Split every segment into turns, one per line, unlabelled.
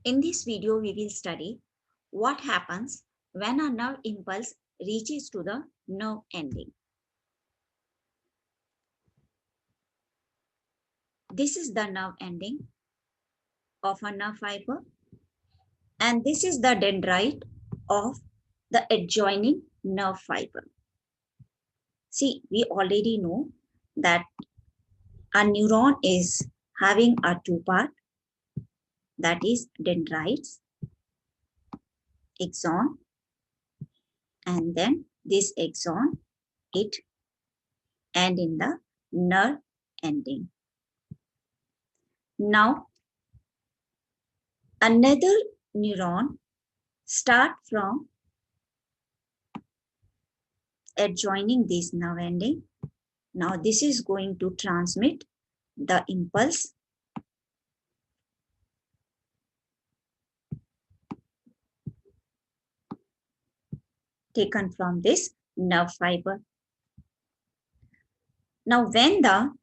In this video, we will study what happens when a nerve impulse reaches to the nerve ending. This is the nerve ending of a nerve fiber, and this is the dendrite of the adjoining nerve fiber. See, we already know that a neuron is having a two-part, that is dendrites, axon, and then this axon, it end in the nerve ending. Now, another neuron start from adjoining this nerve ending. Now, this is going to transmit the impulse taken from this nerve fiber. Now, when the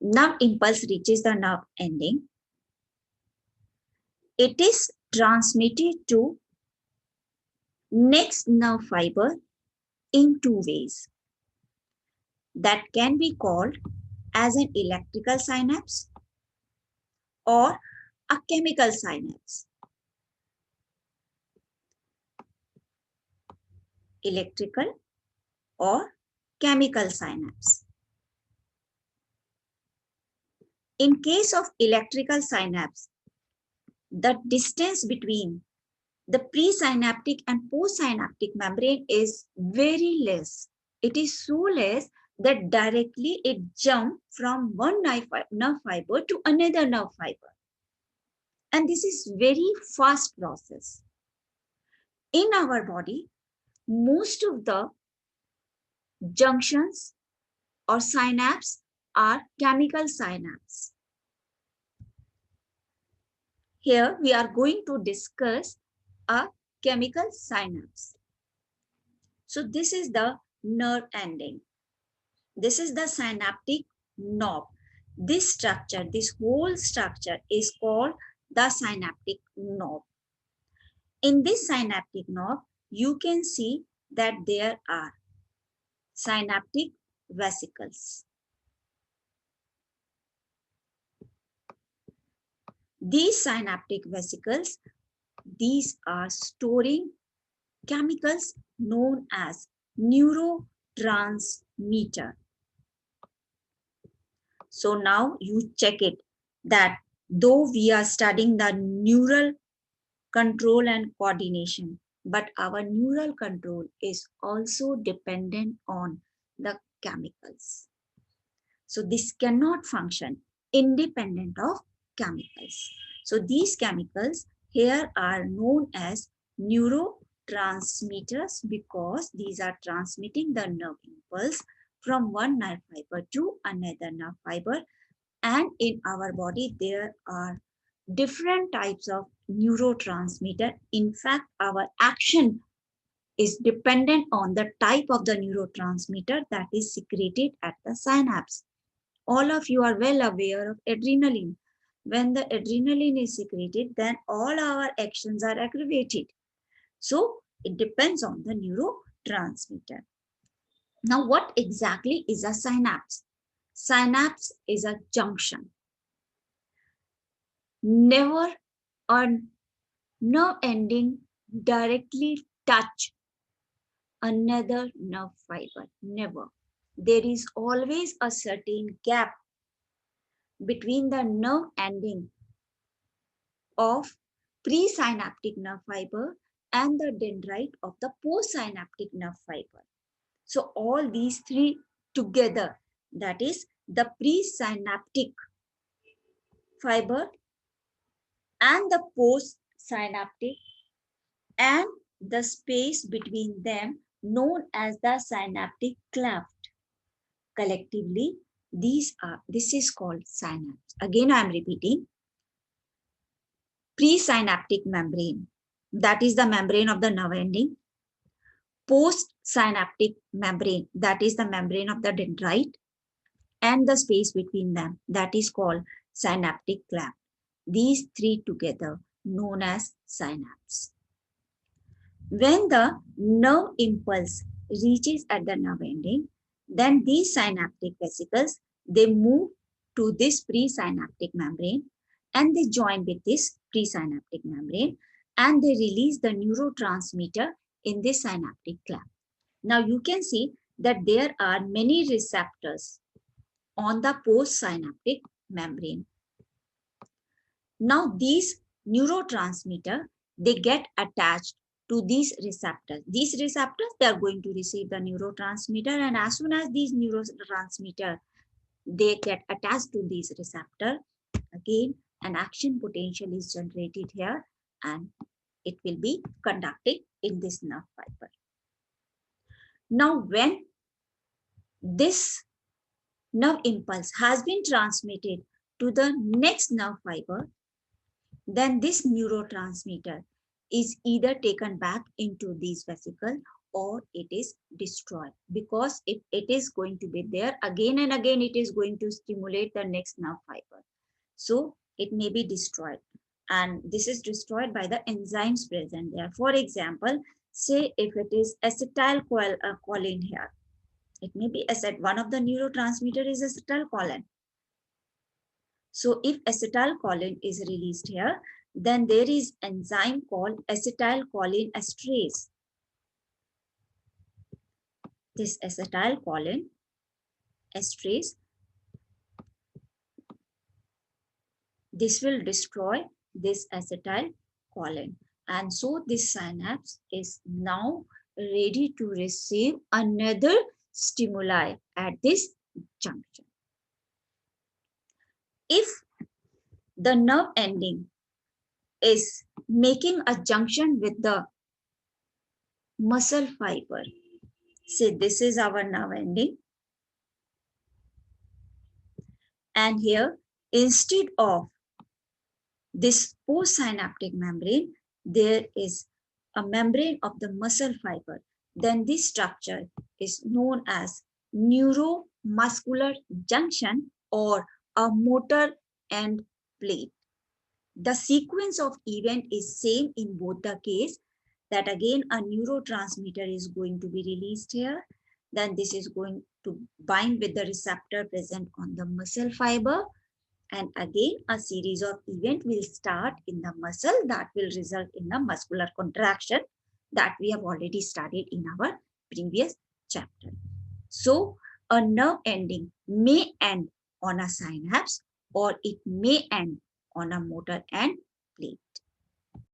nerve impulse reaches the nerve ending, it is transmitted to next nerve fiber in two ways. That can be called as an electrical synapse or a chemical synapse. Electrical or chemical synapse. In case of electrical synapse, the distance between the presynaptic and postsynaptic membrane is very less. It is so less that directly it jumps from one nerve fiber to another nerve fiber. And this is very fast process. In our body, most of the junctions or synapses are chemical synapses. Here we are going to discuss a chemical synapse. So this is the nerve ending. This is the synaptic knob. This structure, this whole structure is called the synaptic knob. In this synaptic knob, you can see that there are synaptic vesicles. These synaptic vesicles, these are storing chemicals known as neurotransmitter. So now you check it that though we are studying the neural control and coordination, but our neural control is also dependent on the chemicals. So this cannot function independent of chemicals. So these chemicals here are known as neurotransmitters because these are transmitting the nerve impulse from one nerve fiber to another nerve fiber. And in our body, there are different types of neurotransmitter. In fact, our action is dependent on the type of the neurotransmitter that is secreted at the synapse. All of you are well aware of adrenaline. When the adrenaline is secreted, then all our actions are aggravated. So it depends on the neurotransmitter. Now, what exactly is a synapse? Synapse is a junction. Never a nerve ending directly touch another nerve fiber. Never. There is always a certain gap between the nerve ending of presynaptic nerve fiber and the dendrite of the postsynaptic nerve fiber. So all these three together, that is the presynaptic fiber and the postsynaptic and the space between them known as the synaptic cleft. Collectively, this is called synapse. Again, I am repeating. Presynaptic membrane, that is the membrane of the nerve ending. Postsynaptic membrane, that is the membrane of the dendrite. And the space between them, that is called synaptic cleft. These three together known as synapse. When the nerve impulse reaches at the nerve ending, then these synaptic vesicles, they move to this presynaptic membrane and they join with this presynaptic membrane and they release the neurotransmitter in this synaptic clamp. Now you can see that there are many receptors on the postsynaptic membrane. Now these neurotransmitter, they get attached to these receptors. These receptors, they are going to receive the neurotransmitter, and as soon as these neurotransmitter, they get attached to these receptor, again an action potential is generated here and it will be conducted in this nerve fiber. Now when this nerve impulse has been transmitted to the next nerve fiber, then this neurotransmitter is either taken back into these vesicles or it is destroyed, because if it is going to be there again and again, it is going to stimulate the next nerve fiber. So it may be destroyed, and this is destroyed by the enzymes present there. For example, say if it is acetylcholine here, it may be one of the neurotransmitter is acetylcholine. So if acetylcholine is released here, then there is enzyme called acetylcholine esterase. This acetylcholine esterase, this will destroy this acetylcholine. And so this synapse is now ready to receive another stimuli at this junction. If the nerve ending is making a junction with the muscle fiber, say this is our nerve ending, and here instead of this postsynaptic membrane, there is a membrane of the muscle fiber, then this structure is known as neuromuscular junction or a motor end plate. The sequence of event is same in both the case, that again a neurotransmitter is going to be released here, then this is going to bind with the receptor present on the muscle fiber, and again a series of events will start in the muscle that will result in a muscular contraction that we have already studied in our previous chapter. So a nerve ending may end on a synapse or it may end on a motor end plate.